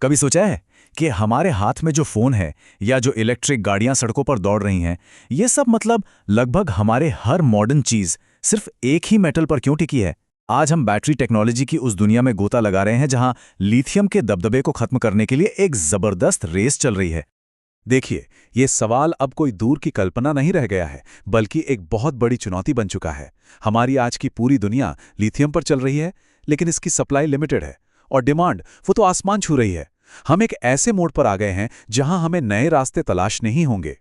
कभी सोचा है कि हमारे हाथ में जो फोन है या जो इलेक्ट्रिक गाड़ियां सड़कों पर दौड़ रही हैं, ये सब मतलब लगभग हमारे हर मॉडर्न चीज सिर्फ एक ही मेटल पर क्यों टिकी है? आज हम बैटरी टेक्नोलॉजी की उस दुनिया में गोता लगा रहे हैं जहां लिथियम के दबदबे को खत्म करने के लिए एक जबरदस्त रेस चल रही है। देखिए, ये सवाल अब कोई दूर की कल्पना नहीं रह गया है, बल्कि एक बहुत बड़ी चुनौती बन चुका है। हमारी आज की पूरी दुनिया लिथियम पर चल रही है, लेकिन इसकी सप्लाई लिमिटेड है और डिमांड वो तो आसमान छू रही है। हम एक ऐसे मोड़ पर आ गए हैं जहां हमें नए रास्ते तलाश नहीं होंगे।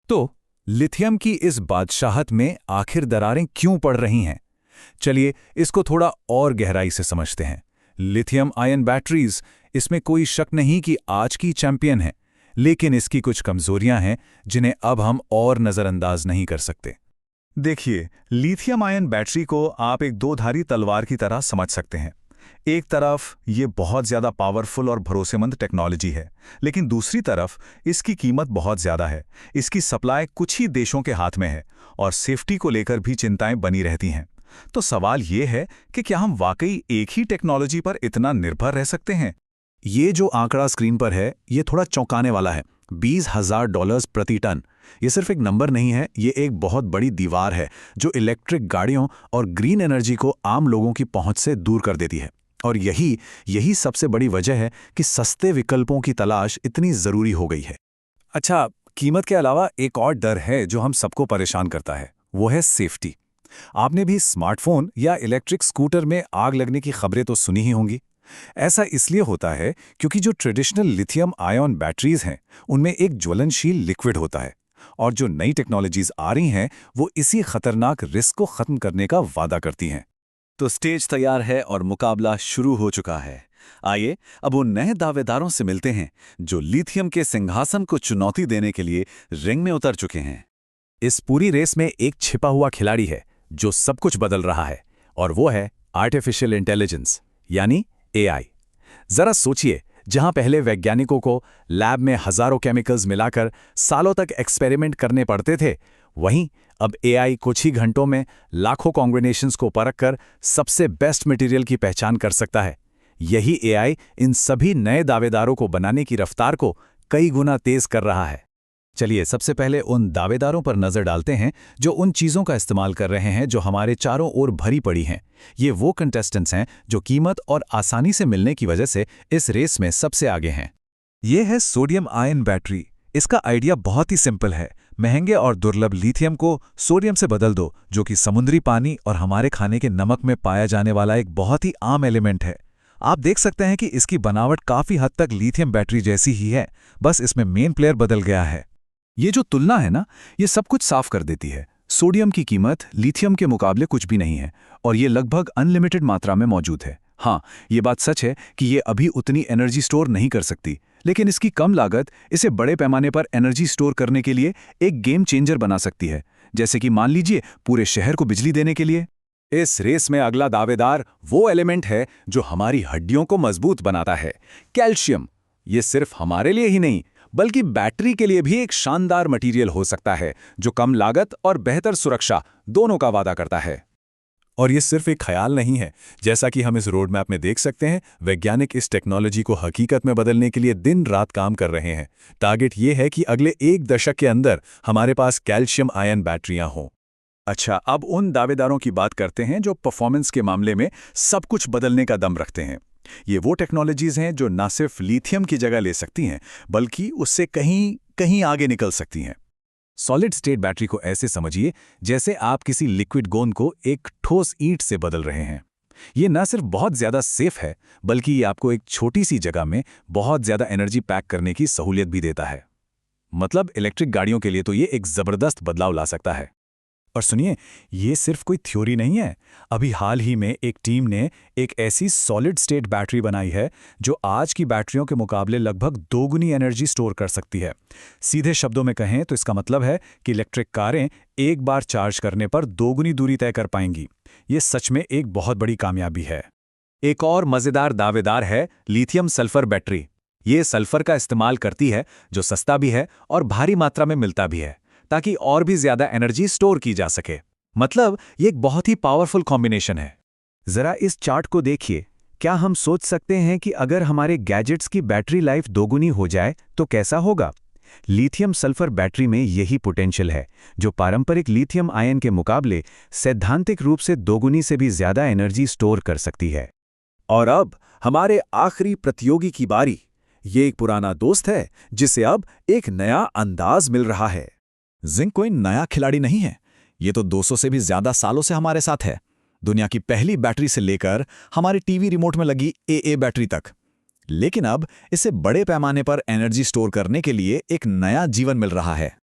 तो लिथियम की इस बादशाहत में आखिर दरारें क्यों पड़ रही हैं? चलिए इसको थोड़ा और गहराई से समझते हैं। लिथियम आयन बैटरीज, इसमें कोई शक नहीं कि आज की चैंपियन है, लेकिन इसकी कुछ कमजोरियां हैं जिन्हें अब हम और नजरअंदाज नहीं कर सकते। देखिए, लिथियम आयन बैटरी को आप एक दो-धारी तलवार की तरह समझ सकते हैं। एक तरफ ये बहुत ज़्यादा पावरफुल और भरोसेमंद टेक्नोलॉजी है, लेकिन दूसरी तरफ इसकी कीमत बहुत ज़्यादा है। इसकी सप्लाई कुछ ही देशों के हाथ में है और सेफ्टी को लेकर भी चिंताएं बनी रहती हैं। तो सवाल ये है कि क्या हम वाकई एक ही टेक्नोलॉजी पर इतना निर्भर रह सकते हैं? ये जो आंकड़ा स्क्रीन पर है, ये थोड़ा चौंकाने वाला है। $20,000 प्रति टन। ये सिर्फ एक नंबर नहीं है, ये एक बहुत बड़ी दीवार है जो इलेक्ट्रिक गाड़ियों और ग्रीन एनर्जी को आम लोगों की पहुंच से दूर कर देती है। और यही यही सबसे बड़ी वजह है कि सस्ते विकल्पों की तलाश इतनी ज़रूरी हो गई है। अच्छा, कीमत के अलावा एक और डर है जो हम सबको परेशान करता है, वो है सेफ्टी। आपने भी स्मार्टफोन या इलेक्ट्रिक स्कूटर में आग लगने की खबरें तो सुनी ही होंगी। ऐसा इसलिए होता है क्योंकि जो ट्रेडिशनल लिथियम आयन बैटरीज हैं, उनमें एक ज्वलनशील लिक्विड होता है, और जो नई टेक्नोलॉजीज आ रही हैं वो इसी खतरनाक रिस्क को खत्म करने का वादा करती हैं। तो स्टेज तैयार है और मुकाबला शुरू हो चुका है। आइए अब उन नए दावेदारों से मिलते हैं जो लिथियम के सिंहासन को चुनौती देने के लिए रिंग में उतर चुके हैं। इस पूरी रेस में एक छिपा हुआ खिलाड़ी है जो सब कुछ बदल रहा है, और वो है आर्टिफिशियल इंटेलिजेंस, यानी एआई। जरा सोचिए, जहां पहले वैज्ञानिकों को लैब में हजारों केमिकल्स मिलाकर सालों तक एक्सपेरिमेंट करने पड़ते थे, वहीं अब एआई कुछ ही घंटों में लाखों कॉम्बिनेशंस को परखकर सबसे बेस्ट मटेरियल की पहचान कर सकता है। यही एआई इन सभी नए दावेदारों को बनाने की रफ्तार को कई गुना तेज कर रहा है। चलिए सबसे पहले उन दावेदारों पर नजर डालते हैं जो उन चीजों का इस्तेमाल कर रहे हैं जो हमारे चारों ओर भरी पड़ी हैं। ये वो कंटेस्टेंट्स हैं जो कीमत और आसानी से मिलने की वजह से इस रेस में सबसे आगे हैं। ये है सोडियम आयन बैटरी। इसका आइडिया बहुत ही सिंपल है। महंगे और दुर्लभ लिथियम को सोडियम से बदल दो, जो कि समुद्री पानी और हमारे खाने के नमक में पाया जाने वाला एक बहुत ही आम एलिमेंट है। आप देख सकते हैं कि इसकी बनावट काफी हद तक लिथियम बैटरी जैसी ही है, बस इसमें मेन प्लेयर बदल गया है। ये जो तुलना है ना, ये सब कुछ साफ कर देती है। सोडियम की कीमत लिथियम के मुकाबले कुछ भी नहीं है, और ये लगभग अनलिमिटेड मात्रा में मौजूद है। हाँ, ये बात सच है कि ये अभी उतनी एनर्जी स्टोर नहीं कर सकती, लेकिन इसकी कम लागत इसे बड़े पैमाने पर एनर्जी स्टोर करने के लिए एक गेम चेंजर बना सकती है, जैसे कि मान लीजिए पूरे शहर को बिजली देने के लिए। इस रेस में अगला दावेदार वो एलिमेंट है जो हमारी हड्डियों को मजबूत बनाता है, कैल्शियम। ये सिर्फ हमारे लिए ही नहीं, बल्कि बैटरी के लिए भी एक शानदार मटेरियल हो सकता है जो कम लागत और बेहतर सुरक्षा दोनों का वादा करता है। और ये सिर्फ एक ख्याल नहीं है। जैसा कि हम इस रोड मैप में देख सकते हैं, वैज्ञानिक इस टेक्नोलॉजी को हकीकत में बदलने के लिए दिन रात काम कर रहे हैं। टारगेट ये है कि अगले 1 दशक के अंदर हमारे पास कैल्शियम आयन बैटरियां हों। अच्छा, अब उन दावेदारों की बात करते हैं जो परफॉर्मेंस के मामले में सब कुछ बदलने का दम रखते हैं। ये वो टेक्नोलॉजीज हैं जो न सिर्फ लिथियम की जगह ले सकती हैं, बल्कि उससे कहीं कहीं आगे निकल सकती हैं। सॉलिड स्टेट बैटरी को ऐसे समझिए जैसे आप किसी लिक्विड गोंद को एक ठोस ईंट से बदल रहे हैं। ये न सिर्फ बहुत ज्यादा सेफ है, बल्कि ये आपको एक छोटी सी जगह में बहुत ज्यादा एनर्जी पैक करने की सहूलियत भी देता है। मतलब इलेक्ट्रिक गाड़ियों के लिए तो ये एक जबरदस्त बदलाव ला सकता है। और सुनिए, ये सिर्फ कोई थ्योरी नहीं है। अभी हाल ही में एक टीम ने एक ऐसी सॉलिड स्टेट बैटरी बनाई है जो आज की बैटरियों के मुकाबले लगभग 2 गुनी एनर्जी स्टोर कर सकती है। सीधे शब्दों में कहें तो इसका मतलब है कि इलेक्ट्रिक कारें एक बार चार्ज करने पर 2 गुनी दूरी तय कर पाएंगी। ये सच में एक बहुत बड़ी कामयाबी है। एक और मजेदार दावेदार है लिथियम सल्फर बैटरी। ये सल्फर का इस्तेमाल करती है, जो सस्ता भी है और भारी मात्रा में मिलता भी है, ताकि और भी ज्यादा एनर्जी स्टोर की जा सके। मतलब ये एक बहुत ही पावरफुल कॉम्बिनेशन है। जरा इस चार्ट को देखिए, क्या हम सोच सकते हैं कि अगर हमारे गैजेट्स की बैटरी लाइफ दोगुनी हो जाए तो कैसा होगा? लिथियम सल्फर बैटरी में यही पोटेंशियल है, जो पारंपरिक लिथियम आयन के मुकाबले सैद्धांतिक रूप से दोगुनी से भी ज्यादा एनर्जी स्टोर कर सकती है। और अब हमारे आखिरी प्रतियोगी की बारी। ये एक पुराना दोस्त है जिसे अब एक नया अंदाज मिल रहा है। जिंक कोई नया खिलाड़ी नहीं है। ये तो 200 से भी ज्यादा सालों से हमारे साथ है। दुनिया की पहली बैटरी से लेकर हमारे टीवी रिमोट में लगी AA बैटरी तक। लेकिन अब इसे बड़े पैमाने पर एनर्जी स्टोर करने के लिए एक नया जीवन मिल रहा है।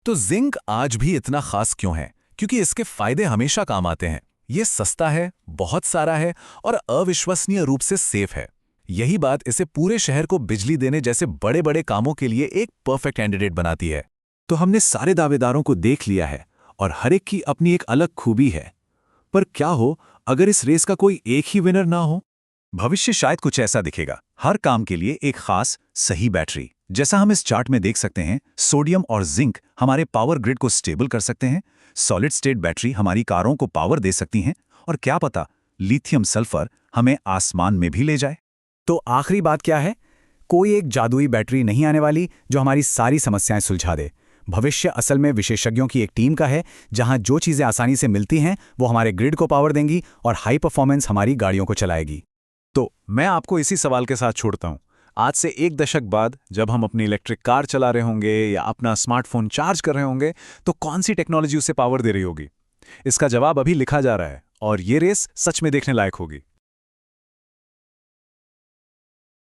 तो जिंक आज भी इतना खास क्यों है? क्योंकि इसके फायदे हमेशा काम आते हैं। ये सस्ता है, बहुत सारा है और अविश्वसनीय रूप से सेफ है। यही बात इसे पूरे शहर को बिजली देने जैसे बड़े बड़े कामों के लिए एक परफेक्ट कैंडिडेट बनाती है। तो हमने सारे दावेदारों को देख लिया है और हर एक की अपनी एक अलग खूबी है। पर क्या हो अगर इस रेस का कोई एक ही विनर ना हो? भविष्य शायद कुछ ऐसा दिखेगा। हर काम के लिए एक खास सही बैटरी। जैसा हम इस चार्ट में देख सकते हैं, सोडियम और जिंक हमारे पावर ग्रिड को स्टेबल कर सकते हैं, सॉलिड स्टेट बैटरी हमारी कारों को पावर दे सकती हैं, और क्या पता लिथियम सल्फर हमें आसमान में भी ले जाए। तो आखिरी बात क्या है? कोई एक जादुई बैटरी नहीं आने वाली जो हमारी सारी समस्याएं सुलझा दे। भविष्य असल में विशेषज्ञों की एक टीम का है, जहां जो चीजें आसानी से मिलती हैं वो हमारे ग्रिड को पावर देंगी और हाई परफॉर्मेंस हमारी गाड़ियों को चलाएगी। तो मैं आपको इसी सवाल के साथ छोड़ता हूं। आज से 1 दशक बाद जब हम अपनी इलेक्ट्रिक कार चला रहे होंगे या अपना स्मार्टफोन चार्ज कर रहे होंगे, तो कौन सी टेक्नोलॉजी उसे पावर दे रही होगी? इसका जवाब अभी लिखा जा रहा है और ये रेस सच में देखने लायक होगी।